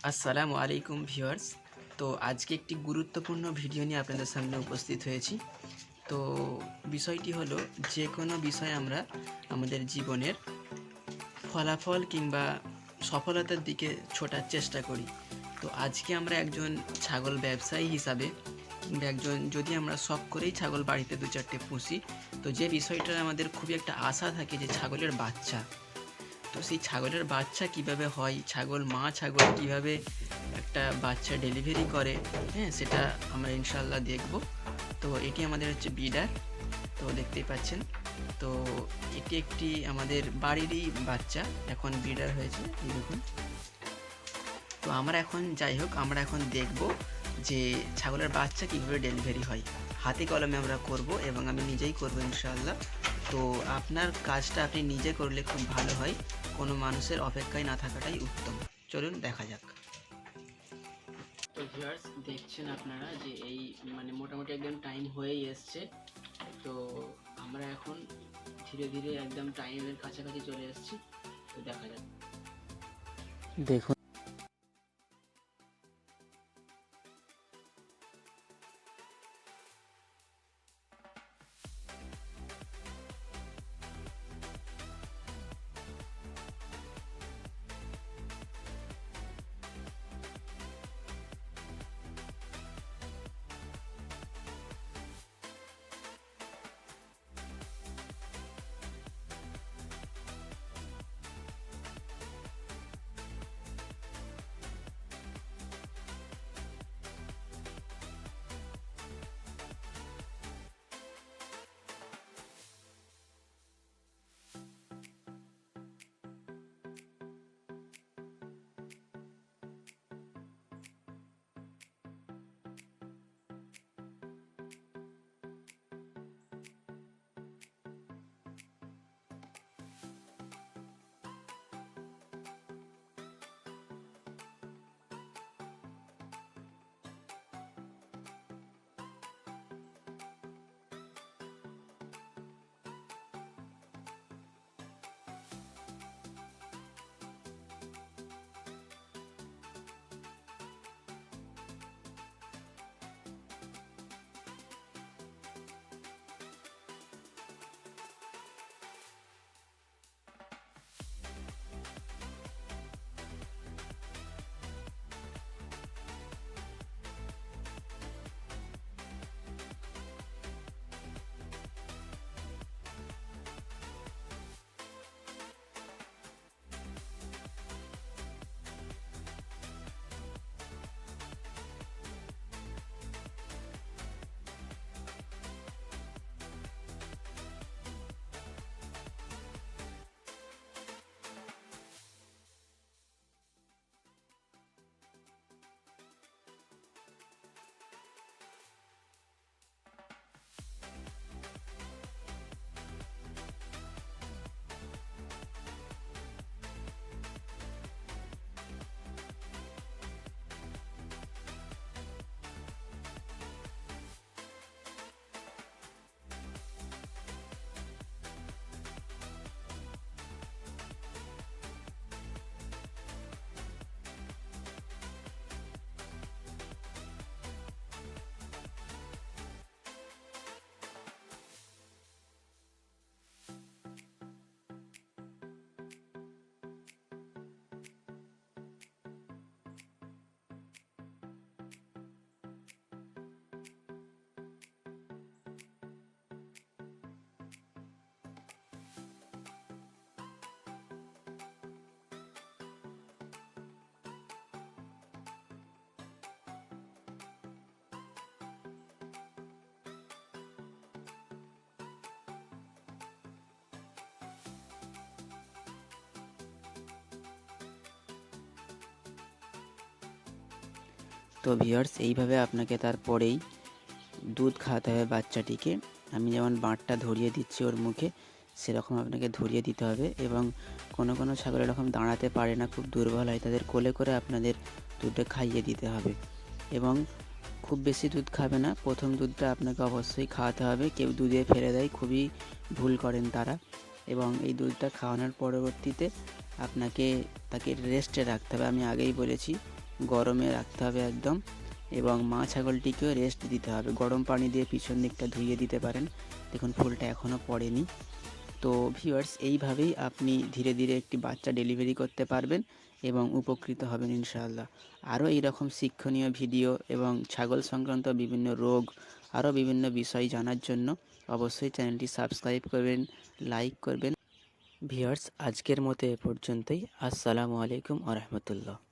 আসসালামু আলাইকুম ভিউয়ার্স। তো আজকে একটি গুরুত্বপূর্ণ ভিডিও নিয়ে আপনাদের সামনে উপস্থিত হয়েছি। তো বিষয়টি হলো, যে কোনো বিষয় আমরা আমাদের জীবনের ফলাফল কিংবা সফলতার দিকে ছোটার চেষ্টা করি। তো আজকে আমরা একজন ছাগল ব্যবসায়ী হিসাবে কিংবা একজন, যদি আমরা শখ করেই ছাগল বাড়িতে 2-4টে পুষি, তো যে বিষয়টার আমাদের খুবই একটা আশা থাকে যে ছাগলের বাচ্চা। তো সেই ছাগলের বাচ্চা কিভাবে হয়, মা ছাগল কিভাবে একটা বাচ্চা ডেলিভারি করে, হ্যাঁ, সেটা আমরা ইনশাল্লাহ দেখব। তো এটি আমাদের হচ্ছে বিডার, তো দেখতেই পাচ্ছেন। তো এটি একটি আমাদের বাড়িরই বাচ্চা, এখন বিডার হয়েছে, এই দেখুন। তো আমরা এখন আমরা এখন দেখব যে ছাগলের বাচ্চা কীভাবে ডেলিভারি হয়। হাতে কলমে আমরা করব এবং আমি নিজেই করব ইনশাআল্লাহ। তো আপনার কাজটা আপনি নিজে করলে খুব ভালো হয়, কোনো মানুষের অপেক্ষায় না থাকাটাই উত্তম। চলুন দেখা যাক। তো ভিউয়ার্স, দেখছেন আপনারা যে এই মোটামুটি একদম টাইম হয়েই এসছে। তো আমরা এখন ধীরে ধীরে একদম টাইমের কাছাকাছি চলে এসেছি। তো দেখা যাক। দেখুন, তো ভিউয়ার্স, এইভাবে আপনাকে তারপরেই দুধ খাওয়াতে হবে বাচ্চাটিকে। আমি যেমন বাঁটটা ধরিয়ে দিচ্ছি ওর মুখে, সেরকম আপনাকে ধরিয়ে দিতে হবে। এবং কোনো কোনো ছাগল এরকম দাঁড়াতে পারে না, খুব দুর্বল হয়, তাদের কোলে করে আপনাদের দুধটা খাইয়ে দিতে হবে। এবং খুব বেশি দুধ খাবে না, প্রথম দুধটা আপনাকে অবশ্যই খাওয়াতে হবে। কেউ দুধে ফেলে দেয়, খুবই ভুল করেন তারা। এবং এই দুধটা খাওয়ানোর পরবর্তীতে তাকে রেস্টে রাখতে হবে। আমি আগেই বলেছি গরমে রাখতে হবে একদম, এবং মা ছাগলটিকেও রেস্ট দিতে হবে। গরম পানি দিয়ে পিছন দিকটা ধুইয়ে দিতে পারেন। দেখুন ফুলটা এখনও পড়েনি। তো ভিউয়ার্স, এইভাবেই আপনি ধীরে ধীরে একটি বাচ্চা ডেলিভারি করতে পারবেন এবং উপকৃত হবেন ইনশাআল্লাহ। আরও এইরকম শিক্ষণীয় ভিডিও এবং ছাগল সংক্রান্ত বিভিন্ন রোগ, আরও বিভিন্ন বিষয় জানার জন্য অবশ্যই চ্যানেলটি সাবস্ক্রাইব করবেন, লাইক করবেন। ভিউয়ার্স, আজকের মতো এ পর্যন্তই। আসসালামু আলাইকুম ওয়া রাহমাতুল্লাহ।